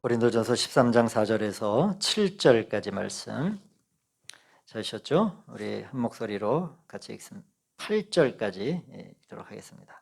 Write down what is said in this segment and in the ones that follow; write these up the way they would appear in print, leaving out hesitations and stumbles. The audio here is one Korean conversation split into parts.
고린도전서 13장 4절에서 7절까지 말씀 찾으셨죠? 우리 한 목소리로 같이 읽습니다. 8절까지 읽도록 하겠습니다.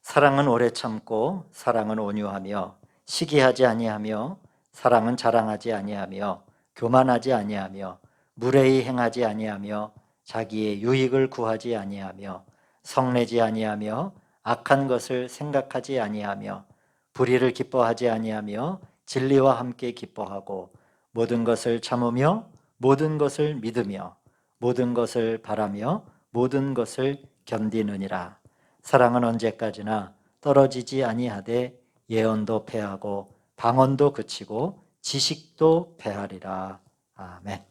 사랑은 오래 참고 사랑은 온유하며 시기하지 아니하며 사랑은 자랑하지 아니하며 교만하지 아니하며 무례히 행하지 아니하며 자기의 유익을 구하지 아니하며 성내지 아니하며 악한 것을 생각하지 아니하며 불의를 기뻐하지 아니하며 진리와 함께 기뻐하고 모든 것을 참으며 모든 것을 믿으며 모든 것을 바라며 모든 것을 견디느니라. 사랑은 언제까지나 떨어지지 아니하되 예언도 패하고 방언도 그치고 지식도 패하리라. 아멘.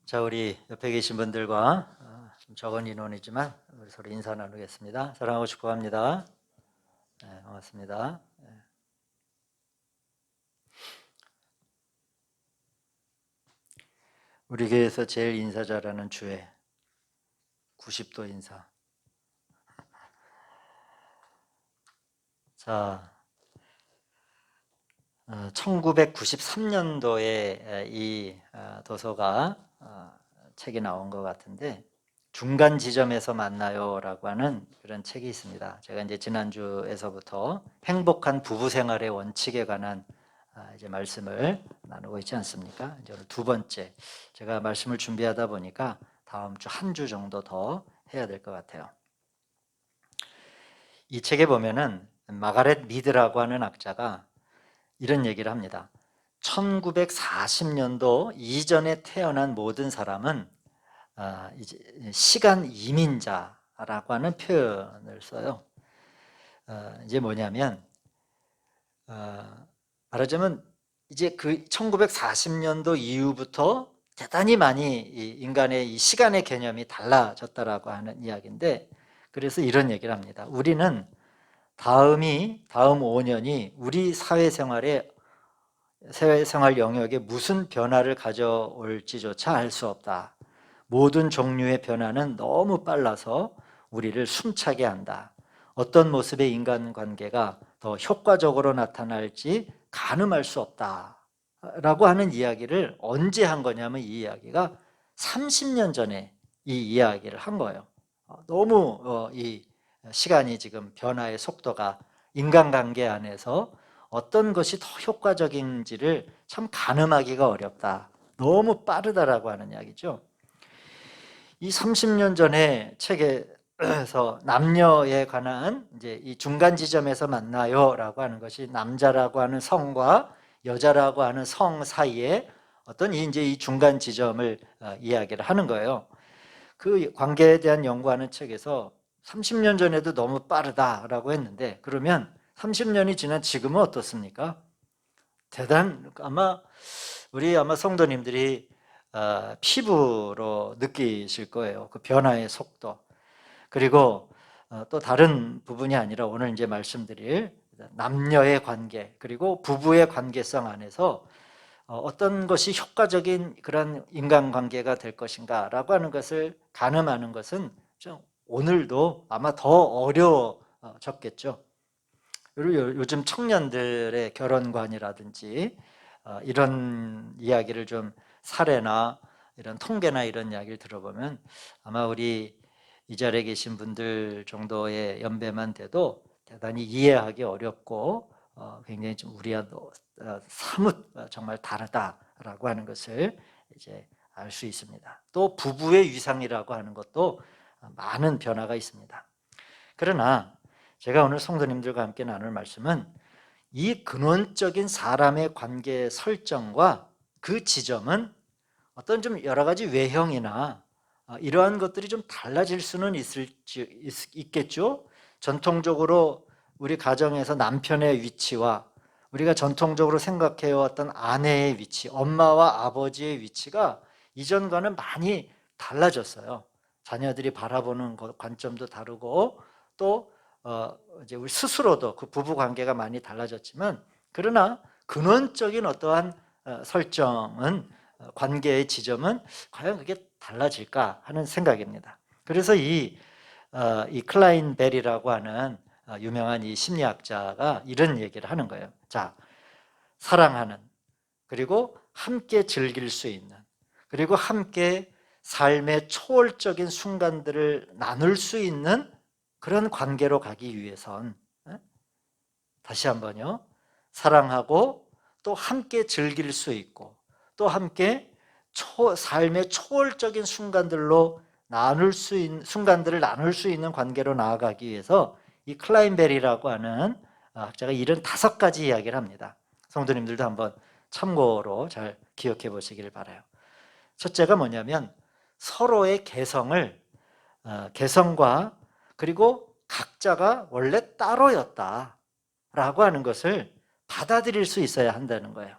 자, 우리 옆에 계신 분들과 좀 적은 인원이지만 우리 서로 인사 나누겠습니다. 사랑하고 축복합니다. 네, 반갑습니다. 우리 교회에서 제일 인사 잘하는 주회 90도 인사. 자, 1993년도에 이 도서가 책이 나온 것 같은데 중간 지점에서 만나요라고 하는 그런 책이 있습니다. 제가 이제 지난주에서부터 행복한 부부 생활의 원칙에 관한 이제 말씀을 나누고 있지 않습니까? 이제 오늘 두 번째, 제가 말씀을 준비하다 보니까 다음 주 한 주 정도 더 해야 될 것 같아요. 이 책에 보면은 마가렛 미드라고 하는 학자가 이런 얘기를 합니다. 1940년도 이전에 태어난 모든 사람은 이제 시간 이민자라고 하는 표현을 써요. 이제 뭐냐면 말하자면 이제 그 1940년도 이후부터 대단히 많이 이 인간의 이 시간의 개념이 달라졌다라고 하는 이야기인데, 그래서 이런 얘기를 합니다. 우리는 다음 5년이 우리 사회생활 영역에 무슨 변화를 가져올지조차 알 수 없다. 모든 종류의 변화는 너무 빨라서 우리를 숨차게 한다. 어떤 모습의 인간관계가 더 효과적으로 나타날지 가늠할 수 없다 라고 하는 이야기를 언제 한 거냐면, 이 이야기가 30년 전에 이 이야기를 한 거예요. 너무 이 시간이 지금 변화의 속도가 인간관계 안에서 어떤 것이 더 효과적인지를 참 가늠하기가 어렵다. 너무 빠르다라고 하는 이야기죠. 이 30년 전에 책에서 남녀에 관한 이제 이 중간 지점에서 만나요라고 하는 것이 남자라고 하는 성과 여자라고 하는 성 사이에 어떤 이제 이 중간 지점을 이야기를 하는 거예요. 그 관계에 대한 연구하는 책에서 30년 전에도 너무 빠르다라고 했는데, 그러면 30년이 지난 지금은 어떻습니까? 아마 우리 성도님들이 피부로 느끼실 거예요. 그 변화의 속도. 그리고 또 다른 부분이 아니라 오늘 이제 말씀드릴 남녀의 관계, 그리고 부부의 관계성 안에서 어떤 것이 효과적인 그런 인간관계가 될 것인가라고 하는 것을 가늠하는 것은 좀 오늘도 아마 더 어려워졌겠죠. 그리고 요즘 청년들의 결혼관이라든지 이런 이야기를 좀 사례나 이런 통계나 이런 이야기를 들어보면 아마 우리 이 자리에 계신 분들 정도의 연배만 돼도 대단히 이해하기 어렵고 굉장히 좀 우리와도 사뭇 정말 다르다라고 하는 것을 이제 알 수 있습니다. 또 부부의 위상이라고 하는 것도 많은 변화가 있습니다. 그러나 제가 오늘 성도님들과 함께 나눌 말씀은 이 근원적인 사람의 관계 설정과 그 지점은 어떤 좀 여러 가지 외형이나 이러한 것들이 좀 달라질 수는 있겠죠. 전통적으로 우리 가정에서 남편의 위치와 우리가 전통적으로 생각해왔던 아내의 위치, 엄마와 아버지의 위치가 이전과는 많이 달라졌어요. 자녀들이 바라보는 관점도 다르고 또 이제 우리 스스로도 그 부부 관계가 많이 달라졌지만, 그러나 근원적인 어떠한 설정은 관계의 지점은 과연 그게 달라질까 하는 생각입니다. 그래서 이 클라인 벨이라고 하는 유명한 이 심리학자가 이런 얘기를 하는 거예요. 자, 사랑하는, 그리고 함께 즐길 수 있는, 그리고 함께 삶의 초월적인 순간들을 나눌 수 있는 그런 관계로 가기 위해선, 다시 한번요, 사랑하고 또 함께 즐길 수 있고 또 함께 삶의 초월적인 순간들을 나눌 수 있는 관계로 나아가기 위해서 이 클라인벨이라고 하는 학자가 이런 5가지 이야기를 합니다. 성도님들도 한번 참고로 잘 기억해 보시길 바라요. 첫째가 뭐냐면 서로의 개성과 그리고 각자가 원래 따로였다 라고 하는 것을 받아들일 수 있어야 한다는 거예요.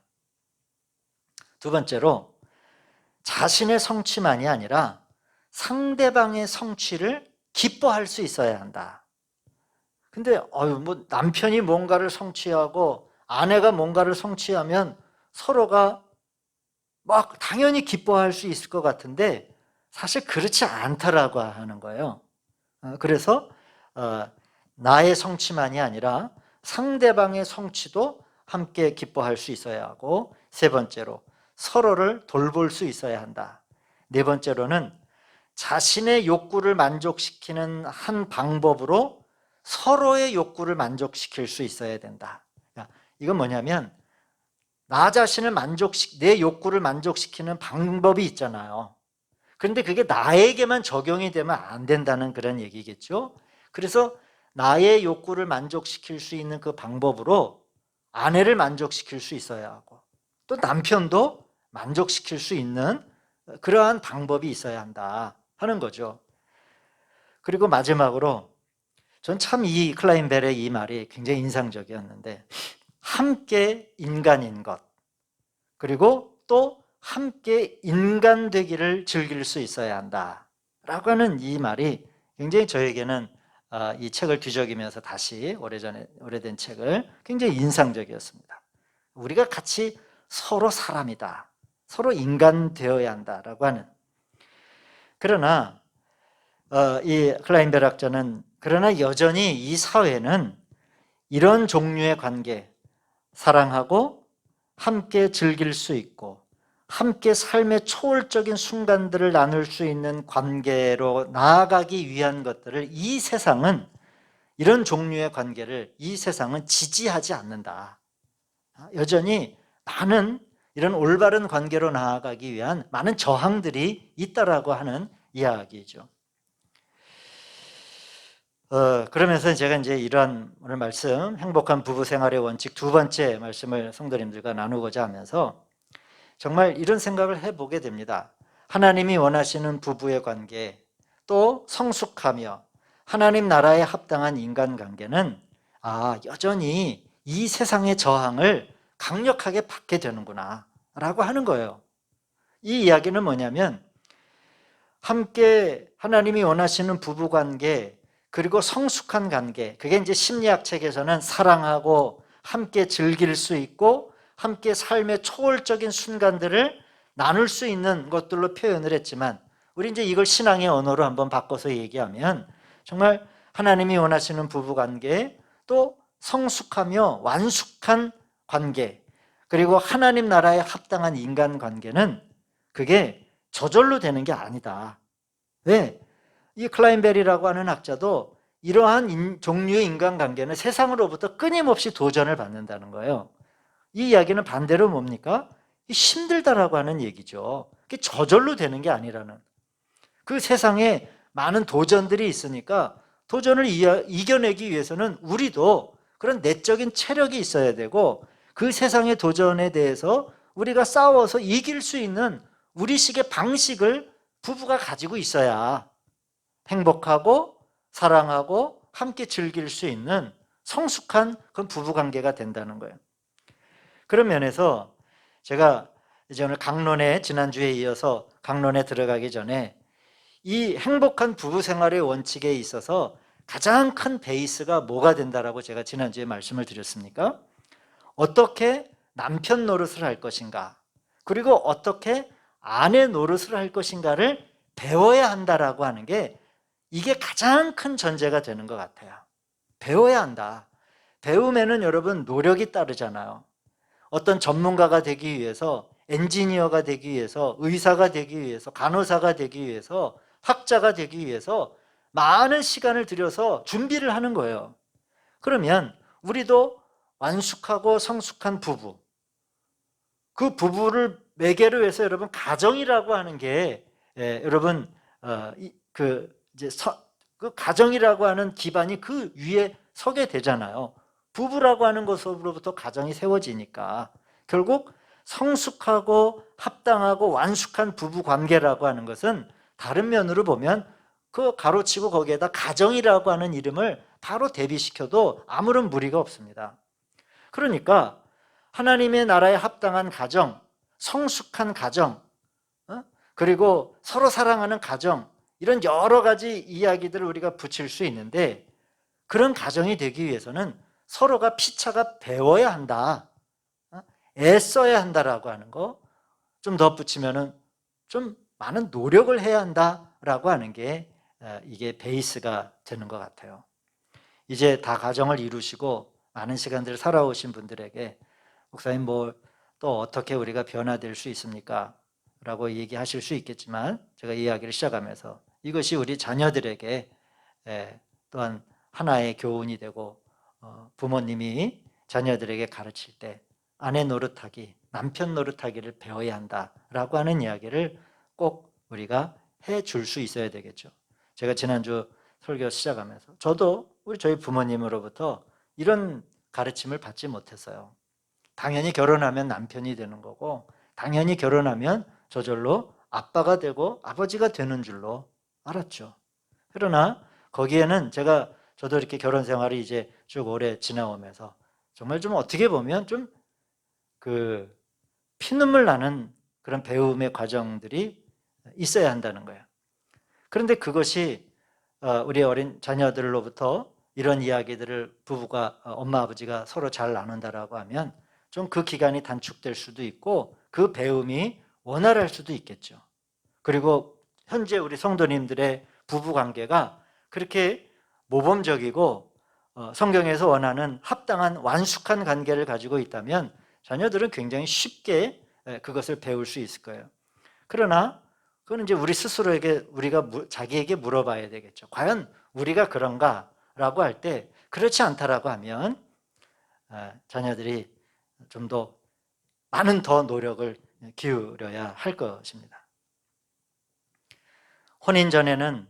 두 번째로 자신의 성취만이 아니라 상대방의 성취를 기뻐할 수 있어야 한다. 근데 뭐 남편이 뭔가를 성취하고 아내가 뭔가를 성취하면 서로가 막 당연히 기뻐할 수 있을 것 같은데 사실 그렇지 않다라고 하는 거예요. 그래서 나의 성취만이 아니라 상대방의 성취도 함께 기뻐할 수 있어야 하고, 세 번째로 서로를 돌볼 수 있어야 한다. 네 번째로는 자신의 욕구를 만족시키는 한 방법으로 서로의 욕구를 만족시킬 수 있어야 된다. 이건 뭐냐면 내 욕구를 만족시키는 방법이 있잖아요. 그런데 그게 나에게만 적용이 되면 안 된다는 그런 얘기겠죠. 그래서 나의 욕구를 만족시킬 수 있는 그 방법으로 아내를 만족시킬 수 있어야 하고 또 남편도 만족시킬 수 있는 그러한 방법이 있어야 한다 하는 거죠. 그리고 마지막으로 전 참 이 클라인벨의 이 말이 굉장히 인상적이었는데, 함께 인간인 것, 그리고 또 함께 인간 되기를 즐길 수 있어야 한다 라고 하는 이 말이 굉장히 저에게는 이 책을 뒤적이면서 다시 오래된 책을 굉장히 인상적이었습니다. 우리가 같이 서로 사람이다, 서로 인간 되어야 한다라고 하는. 그러나 이 클라인벨 학자는 그러나 여전히 이 사회는 이런 종류의 관계, 사랑하고 함께 즐길 수 있고 함께 삶의 초월적인 순간들을 나눌 수 있는 관계로 나아가기 위한 것들을 이런 종류의 관계를 이 세상은 지지하지 않는다. 여전히 많은 이런 올바른 관계로 나아가기 위한 많은 저항들이 있다라고 하는 이야기죠. 그러면서 제가 이제 이러한 오늘 말씀, 행복한 부부 생활의 원칙 2번째 말씀을 성도님들과 나누고자 하면서 정말 이런 생각을 해보게 됩니다. 하나님이 원하시는 부부의 관계, 또 성숙하며 하나님 나라에 합당한 인간관계는 여전히 이 세상의 저항을 강력하게 받게 되는구나 라고 하는 거예요. 이 이야기는 뭐냐면 함께 하나님이 원하시는 부부관계, 그리고 성숙한 관계, 그게 이제 심리학 책에서는 사랑하고 함께 즐길 수 있고 함께 삶의 초월적인 순간들을 나눌 수 있는 것들로 표현을 했지만, 우리 이제 이걸 신앙의 언어로 한번 바꿔서 얘기하면 정말 하나님이 원하시는 부부관계, 또 성숙하며 완숙한 관계, 그리고 하나님 나라에 합당한 인간관계는 그게 저절로 되는 게 아니다. 왜? 이 클라인벨이라고 하는 학자도 이러한 종류의 인간관계는 세상으로부터 끊임없이 도전을 받는다는 거예요. 이 이야기는 반대로 뭡니까? 힘들다라고 하는 얘기죠. 그게 저절로 되는 게 아니라는. 그 세상에 많은 도전들이 있으니까 도전을 이겨내기 위해서는 우리도 그런 내적인 체력이 있어야 되고, 그 세상의 도전에 대해서 우리가 싸워서 이길 수 있는 우리식의 방식을 부부가 가지고 있어야 행복하고 사랑하고 함께 즐길 수 있는 성숙한 그런 부부관계가 된다는 거예요. 그런 면에서 제가 이제 오늘 지난주에 이어서 강론에 들어가기 전에 이 행복한 부부 생활의 원칙에 있어서 가장 큰 베이스가 뭐가 된다라고 제가 지난주에 말씀을 드렸습니까? 어떻게 남편 노릇을 할 것인가, 그리고 어떻게 아내 노릇을 할 것인가를 배워야 한다라고 하는 게 이게 가장 큰 전제가 되는 것 같아요. 배워야 한다. 배움에는 여러분 노력이 따르잖아요. 어떤 전문가가 되기 위해서, 엔지니어가 되기 위해서, 의사가 되기 위해서, 간호사가 되기 위해서, 학자가 되기 위해서 많은 시간을 들여서 준비를 하는 거예요. 그러면 우리도 완숙하고 성숙한 부부, 그 부부를 매개로 해서 여러분 가정이라고 하는 게 여러분 그 가정이라고 하는 기반이 그 위에 서게 되잖아요. 부부라고 하는 것으로부터 가정이 세워지니까 결국 성숙하고 합당하고 완숙한 부부 관계라고 하는 것은 다른 면으로 보면 그 가로치고 거기에다 가정이라고 하는 이름을 바로 대비시켜도 아무런 무리가 없습니다. 그러니까 하나님의 나라에 합당한 가정, 성숙한 가정, 그리고 서로 사랑하는 가정, 이런 여러 가지 이야기들을 우리가 붙일 수 있는데 그런 가정이 되기 위해서는 서로가 피차가 배워야 한다, 애써야 한다라고 하는 거, 좀 덧붙이면은 좀 많은 노력을 해야 한다라고 하는 게 이게 베이스가 되는 것 같아요. 이제 다 가정을 이루시고 많은 시간들을 살아오신 분들에게 목사님 뭐 또 어떻게 우리가 변화될 수 있습니까? 라고 얘기하실 수 있겠지만 제가 이야기를 시작하면서 이것이 우리 자녀들에게 또한 하나의 교훈이 되고 부모님이 자녀들에게 가르칠 때 아내 노릇하기, 남편 노릇하기를 배워야 한다라고 하는 이야기를 꼭 우리가 해줄 수 있어야 되겠죠. 제가 지난주 설교 시작하면서 저도 저희 부모님으로부터 이런 가르침을 받지 못했어요. 당연히 결혼하면 남편이 되는 거고 당연히 결혼하면 저절로 아빠가 되고 아버지가 되는 줄로 알았죠. 그러나 거기에는 저도 이렇게 결혼 생활이 이제 쭉 오래 지나오면서 정말 좀 어떻게 보면 좀 피눈물 나는 그런 배움의 과정들이 있어야 한다는 거예요. 그런데 그것이 우리 어린 자녀들로부터 이런 이야기들을 부부가 엄마 아버지가 서로 잘 나눈다라고 하면 좀 그 기간이 단축될 수도 있고 그 배움이 원활할 수도 있겠죠. 그리고 현재 우리 성도님들의 부부 관계가 그렇게 모범적이고 성경에서 원하는 합당한 완숙한 관계를 가지고 있다면 자녀들은 굉장히 쉽게 그것을 배울 수 있을 거예요. 그러나 그건 이제 우리 스스로에게 우리가 자기에게 물어봐야 되겠죠. 과연 우리가 그런가라고 할 때 그렇지 않다라고 하면 자녀들이 좀 더 많은 더 노력을 기울여야 할 것입니다. 혼인 전에는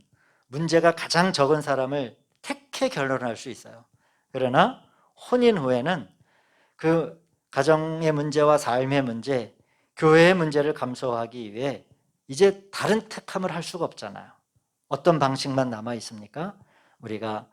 문제가 가장 적은 사람을 택해 결혼할 수 있어요. 그러나 혼인 후에는 그 가정의 문제와 삶의 문제, 교회의 문제를 감수하기 위해 이제 다른 택함을 할 수가 없잖아요. 어떤 방식만 남아 있습니까? 우리가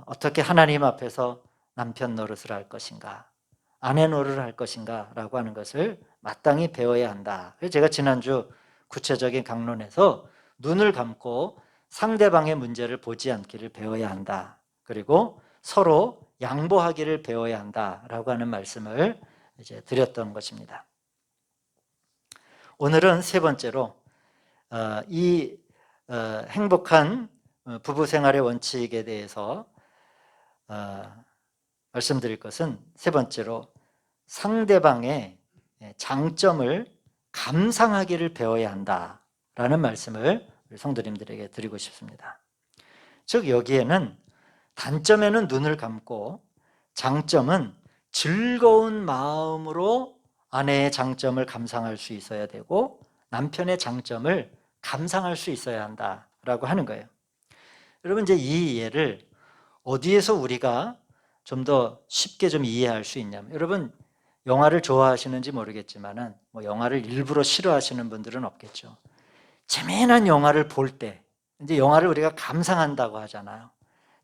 어떻게 하나님 앞에서 남편 노릇을 할 것인가, 아내 노릇을 할 것인가 라고 하는 것을 마땅히 배워야 한다. 그래서 제가 지난주 구체적인 강론에서 눈을 감고 상대방의 문제를 보지 않기를 배워야 한다. 그리고 서로 양보하기를 배워야 한다라고 하는 말씀을 이제 드렸던 것입니다. 오늘은 세 번째로 이 행복한 부부 생활의 원칙에 대해서 말씀드릴 것은 세 번째로 상대방의 장점을 감상하기를 배워야 한다라는 말씀을 우리 성도님들에게 드리고 싶습니다. 즉 여기에는 단점에는 눈을 감고 장점은 즐거운 마음으로 아내의 장점을 감상할 수 있어야 되고 남편의 장점을 감상할 수 있어야 한다라고 하는 거예요. 여러분 이제 이 예를 어디에서 우리가 좀 더 쉽게 좀 이해할 수 있냐면 여러분 영화를 좋아하시는지 모르겠지만은 뭐 영화를 일부러 싫어하시는 분들은 없겠죠. 재미난 영화를 볼 때 이제 영화를 우리가 감상한다고 하잖아요.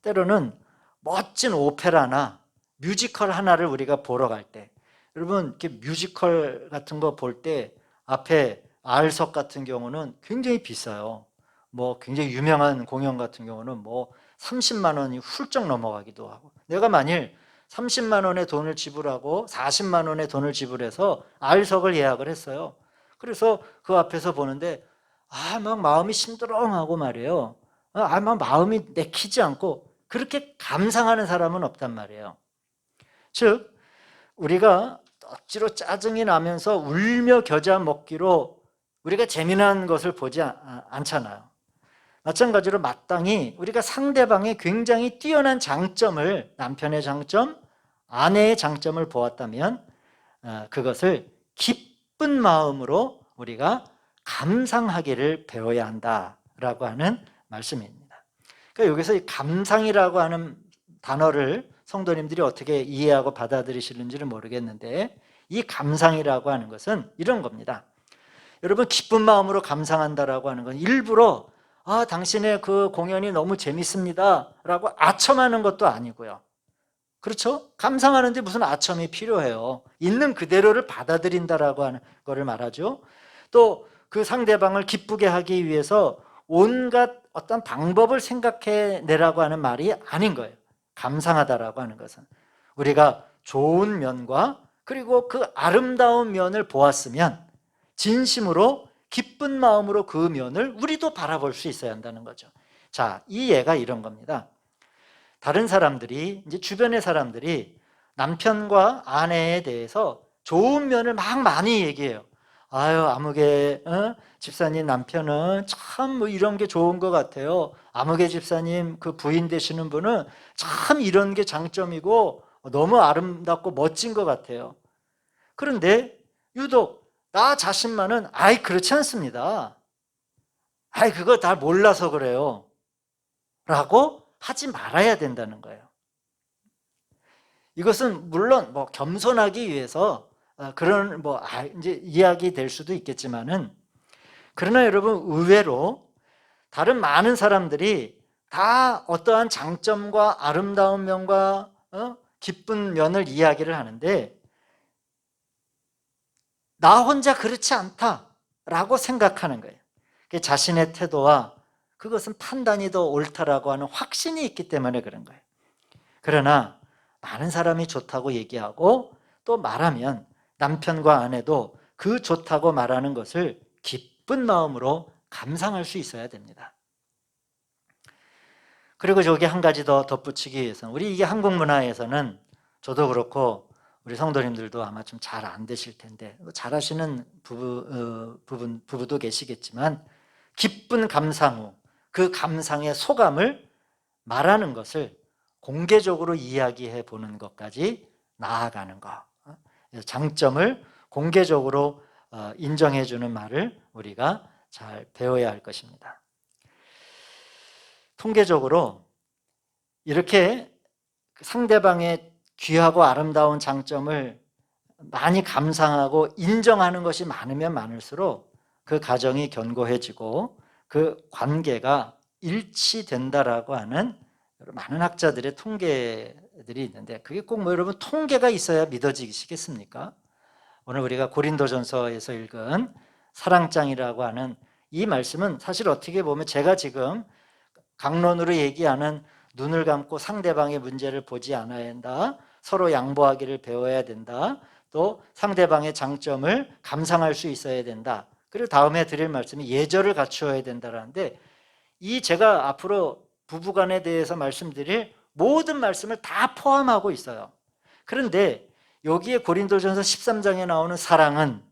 때로는 멋진 오페라나 뮤지컬 하나를 우리가 보러 갈 때 여러분 이렇게 뮤지컬 같은 거 볼 때 앞에 R석 같은 경우는 굉장히 비싸요. 뭐 굉장히 유명한 공연 같은 경우는 뭐 30만 원이 훌쩍 넘어가기도 하고 내가 만일 30만 원의 돈을 지불하고 40만 원의 돈을 지불해서 R석을 예약을 했어요. 그래서 그 앞에서 보는데 막 마음이 심드렁하고 말이에요. 막 마음이 내키지 않고 그렇게 감상하는 사람은 없단 말이에요. 즉 우리가 억지로 짜증이 나면서 울며 겨자 먹기로 우리가 재미난 것을 보지 않잖아요. 마찬가지로 마땅히 우리가 상대방의 굉장히 뛰어난 장점을, 남편의 장점, 아내의 장점을 보았다면 그것을 기쁜 마음으로 우리가 감상하기를 배워야 한다라고 하는 말씀입니다. 그러니까 여기서 이 감상이라고 하는 단어를 성도님들이 어떻게 이해하고 받아들이시는지는 모르겠는데, 이 감상이라고 하는 것은 이런 겁니다. 여러분, 기쁜 마음으로 감상한다라고 하는 건 일부러 당신의 그 공연이 너무 재밌습니다 라고 아첨하는 것도 아니고요. 그렇죠? 감상하는데 무슨 아첨이 필요해요. 있는 그대로를 받아들인다라고 하는 거를 말하죠. 또 그 상대방을 기쁘게 하기 위해서 온갖 어떤 방법을 생각해내라고 하는 말이 아닌 거예요. 감상하다라고 하는 것은 우리가 좋은 면과 그리고 그 아름다운 면을 보았으면 진심으로 기쁜 마음으로 그 면을 우리도 바라볼 수 있어야 한다는 거죠. 자, 이 예가 이런 겁니다. 다른 사람들이, 이제 주변의 사람들이 남편과 아내에 대해서 좋은 면을 막 많이 얘기해요. 아유, 아무개 집사님 남편은 참 뭐 이런 게 좋은 것 같아요. 아무개 집사님 그 부인 되시는 분은 참 이런 게 장점이고 너무 아름답고 멋진 것 같아요. 그런데 유독 나 자신만은 그렇지 않습니다. 그거 다 몰라서 그래요 라고 하지 말아야 된다는 거예요. 이것은 물론 뭐 겸손하기 위해서 그런 이제 이야기 될 수도 있겠지만은, 그러나 여러분, 의외로 다른 많은 사람들이 다 어떠한 장점과 아름다운 면과 기쁜 면을 이야기를 하는데 나 혼자 그렇지 않다라고 생각하는 거예요. 자신의 태도와 그것은 판단이 더 옳다라고 하는 확신이 있기 때문에 그런 거예요. 그러나 많은 사람이 좋다고 얘기하고 또 말하면 남편과 아내도 그 좋다고 말하는 것을 기쁜 마음으로 감상할 수 있어야 됩니다. 그리고 저기 한 가지 더 덧붙이기 위해서는, 우리 이게 한국 문화에서는 저도 그렇고 우리 성도님들도 아마 좀 잘 안 되실 텐데 잘 하시는 부부도 계시겠지만, 기쁜 감상 후 그 감상의 소감을 말하는 것을 공개적으로 이야기해 보는 것까지 나아가는 것, 장점을 공개적으로 인정해 주는 말을 우리가 잘 배워야 할 것입니다. 통계적으로 이렇게 상대방의 귀하고 아름다운 장점을 많이 감상하고 인정하는 것이 많으면 많을수록 그 가정이 견고해지고 그 관계가 일치된다라고 하는 많은 학자들의 통계들이 있는데, 그게 꼭 여러분 통계가 있어야 믿어지시겠습니까? 오늘 우리가 고린도전서에서 읽은 사랑장이라고 하는 이 말씀은 사실 어떻게 보면 제가 지금 강론으로 얘기하는 눈을 감고 상대방의 문제를 보지 않아야 한다, 서로 양보하기를 배워야 된다, 또 상대방의 장점을 감상할 수 있어야 된다, 그리고 다음에 드릴 말씀이 예절을 갖추어야 된다라는데, 이 제가 앞으로 부부간에 대해서 말씀드릴 모든 말씀을 다 포함하고 있어요. 그런데 여기에 고린도전서 13장에 나오는 사랑은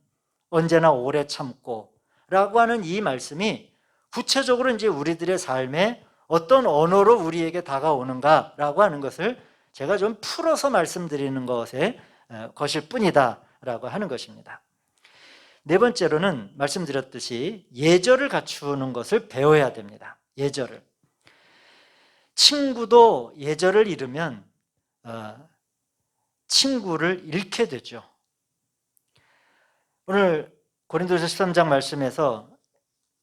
언제나 오래 참고 라고 하는 이 말씀이 구체적으로 이제 우리들의 삶에 어떤 언어로 우리에게 다가오는가라고 하는 것을 제가 좀 풀어서 말씀드리는 것일 뿐이다라고 하는 것입니다. 네 번째로는 말씀드렸듯이 예절을 갖추는 것을 배워야 됩니다. 예절을. 친구도 예절을 잃으면 친구를 잃게 되죠. 오늘 고린도서 13장 말씀에서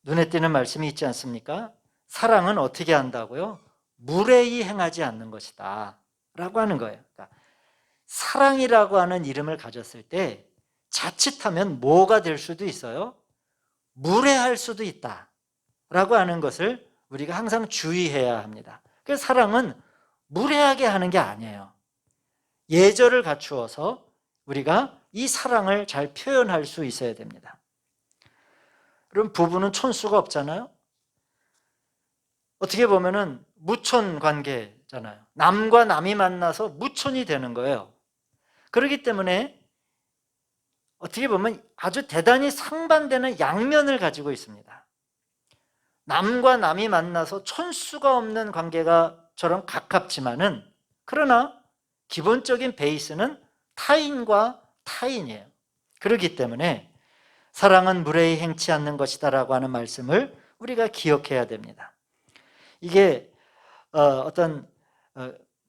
눈에 띄는 말씀이 있지 않습니까? 사랑은 어떻게 한다고요? 무례히 행하지 않는 것이다 라고 하는 거예요. 그러니까 사랑이라고 하는 이름을 가졌을 때 자칫하면 뭐가 될 수도 있어요? 무례할 수도 있다 라고 하는 것을 우리가 항상 주의해야 합니다. 그래서 사랑은 무례하게 하는 게 아니에요. 예절을 갖추어서 우리가 이 사랑을 잘 표현할 수 있어야 됩니다. 그럼 부부는 촌수가 없잖아요. 어떻게 보면은 무촌 관계, 되잖아요. 남과 남이 만나서 무촌이 되는 거예요. 그렇기 때문에 어떻게 보면 아주 대단히 상반되는 양면을 가지고 있습니다. 남과 남이 만나서 촌수가 없는 관계가처럼 가깝지만은, 그러나 기본적인 베이스는 타인과 타인이에요. 그렇기 때문에 사랑은 무례히 행치 않는 것이다라고 하는 말씀을 우리가 기억해야 됩니다. 이게 어떤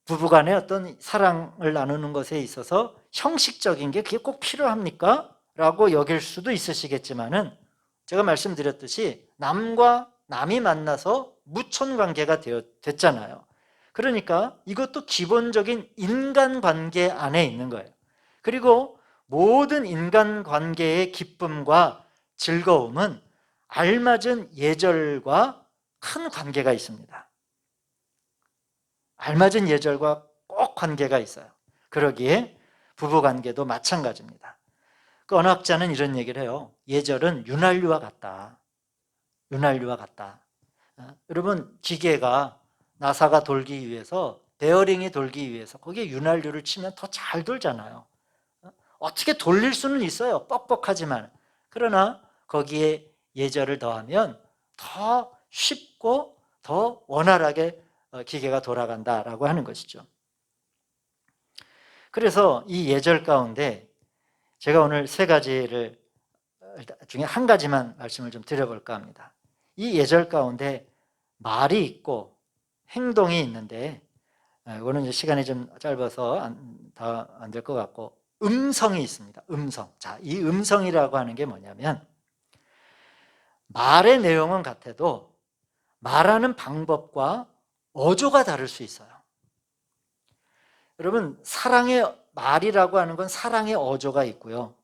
부부간의 어떤 사랑을 나누는 것에 있어서 형식적인 게 그게 꼭 필요합니까? 라고 여길 수도 있으시겠지만은, 제가 말씀드렸듯이 남과 남이 만나서 무촌 관계가 됐잖아요. 그러니까 이것도 기본적인 인간관계 안에 있는 거예요. 그리고 모든 인간관계의 기쁨과 즐거움은 알맞은 예절과 큰 관계가 있습니다. 알맞은 예절과 꼭 관계가 있어요. 그러기에 부부관계도 마찬가지입니다. 그 어느 학자는 이런 얘기를 해요. 예절은 윤활유와 같다. 윤활유와 같다. 여러분, 기계가, 나사가 돌기 위해서, 베어링이 돌기 위해서 거기에 윤활유를 치면 더 잘 돌잖아요. 어떻게 돌릴 수는 있어요. 뻑뻑하지만. 그러나 거기에 예절을 더하면 더 쉽고 더 원활하게 기계가 돌아간다라고 하는 것이죠. 그래서 이 예절 가운데 제가 오늘 세 가지를 중에 한 가지만 말씀을 좀 드려볼까 합니다. 이 예절 가운데 말이 있고 행동이 있는데, 이거는 이제 시간이 좀 짧아서 다 안 될 것 같고, 음성이 있습니다. 음성. 자, 이 음성이라고 하는 게 뭐냐면, 말의 내용은 같아도 말하는 방법과 어조가 다를 수 있어요. 여러분, 사랑의 말이라고 하는 건 사랑의 어조가 있고요,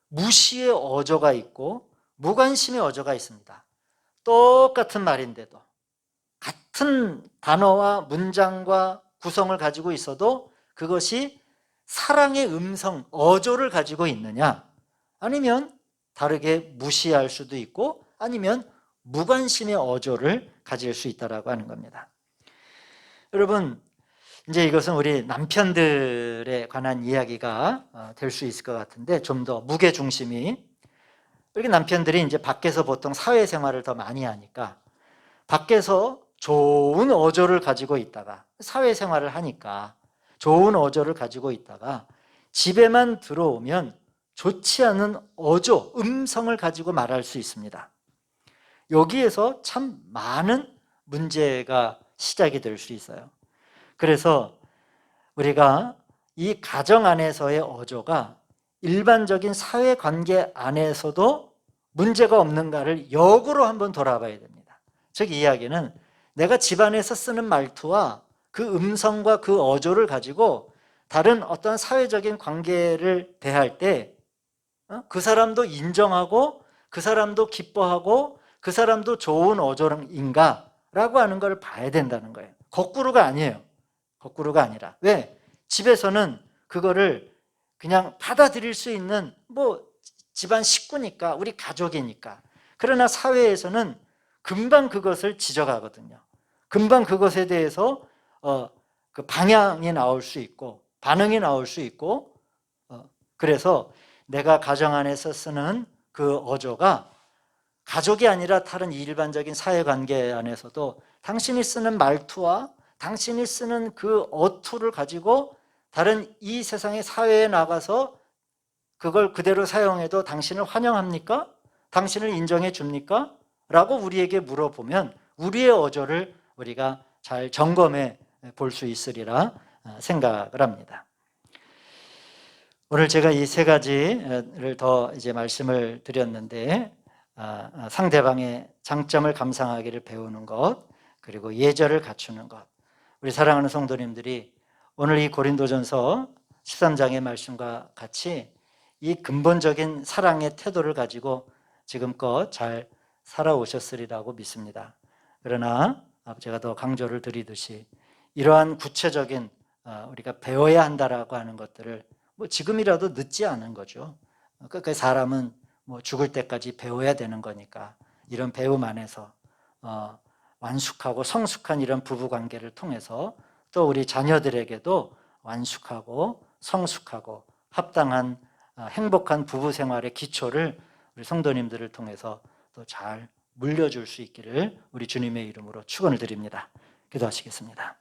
무시의 어조가 있고 무관심의 어조가 있습니다. 똑같은 말인데도 같은 단어와 문장과 구성을 가지고 있어도 그것이 사랑의 음성, 어조를 가지고 있느냐, 아니면 다르게 무시할 수도 있고 아니면 무관심의 어조를 가질 수 있다고 하는 겁니다. 여러분, 이제 이것은 우리 남편들에 관한 이야기가 될 수 있을 것 같은데, 좀 더 무게중심이, 우리 남편들이 이제 밖에서 보통 사회생활을 더 많이 하니까 밖에서 좋은 어조를 가지고 있다가, 사회생활을 하니까 좋은 어조를 가지고 있다가 집에만 들어오면 좋지 않은 어조, 음성을 가지고 말할 수 있습니다. 여기에서 참 많은 문제가 시작이 될 수 있어요. 그래서 우리가 이 가정 안에서의 어조가 일반적인 사회관계 안에서도 문제가 없는가를 역으로 한번 돌아봐야 됩니다. 즉, 이 이야기는 내가 집안에서 쓰는 말투와 그 음성과 그 어조를 가지고 다른 어떤 사회적인 관계를 대할 때 그 사람도 인정하고 그 사람도 기뻐하고 그 사람도 좋은 어조인가 라고 하는 걸 봐야 된다는 거예요. 거꾸로가 아니에요. 거꾸로가 아니라. 왜? 집에서는 그거를 그냥 받아들일 수 있는 집안 식구니까, 우리 가족이니까. 그러나 사회에서는 금방 그것을 지적하거든요. 금방 그것에 대해서 그 방향이 나올 수 있고 반응이 나올 수 있고, 그래서 내가 가정 안에서 쓰는 그 어조가 가족이 아니라 다른 일반적인 사회관계 안에서도 당신이 쓰는 말투와 당신이 쓰는 그 어투를 가지고 다른 이 세상의 사회에 나가서 그걸 그대로 사용해도 당신을 환영합니까? 당신을 인정해 줍니까? 라고 우리에게 물어보면 우리의 어조를 우리가 잘 점검해 볼 수 있으리라 생각을 합니다. 오늘 제가 이 세 가지를 더 이제 말씀을 드렸는데, 상대방의 장점을 감상하기를 배우는 것, 그리고 예절을 갖추는 것. 우리 사랑하는 성도님들이 오늘 이 고린도전서 13장의 말씀과 같이 이 근본적인 사랑의 태도를 가지고 지금껏 잘 살아오셨으리라고 믿습니다. 그러나 제가 더 강조를 드리듯이 이러한 구체적인 우리가 배워야 한다라고 하는 것들을 지금이라도 늦지 않은 거죠. 그 사람은 죽을 때까지 배워야 되는 거니까 이런 배움 안에서 완숙하고 성숙한 이런 부부관계를 통해서 또 우리 자녀들에게도 완숙하고 성숙하고 합당한 행복한 부부 생활의 기초를 우리 성도님들을 통해서 또 잘 물려줄 수 있기를 우리 주님의 이름으로 축원을 드립니다. 기도하시겠습니다.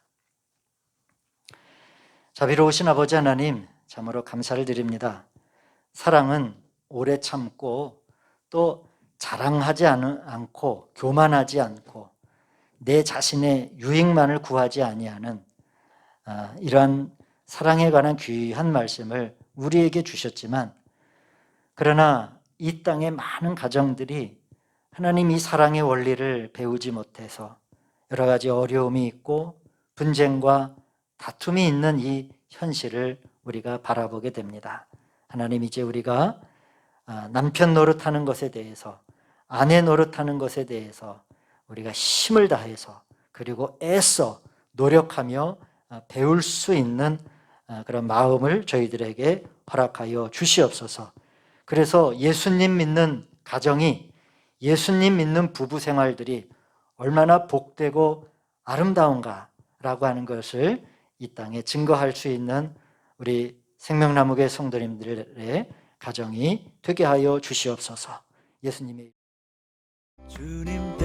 자비로우신 아버지 하나님, 참으로 감사를 드립니다. 사랑은 오래 참고 또 자랑하지 않고 교만하지 않고 내 자신의 유익만을 구하지 아니하는 이러한 사랑에 관한 귀한 말씀을 우리에게 주셨지만, 그러나 이 땅의 많은 가정들이 하나님 이 사랑의 원리를 배우지 못해서 여러 가지 어려움이 있고 분쟁과 다툼이 있는 이 현실을 우리가 바라보게 됩니다. 하나님, 이제 우리가 남편 노릇하는 것에 대해서, 아내 노릇하는 것에 대해서 우리가 힘을 다해서 그리고 애써 노력하며 배울 수 있는 그런 마음을 저희들에게 허락하여 주시옵소서. 그래서 예수님 믿는 가정이, 예수님 믿는 부부 생활들이 얼마나 복되고 아름다운가라고 하는 것을 이 땅에 증거할 수 있는 우리 생명나무교회 성도님들의 가정이 되게 하여 주시옵소서. 예수님의 주님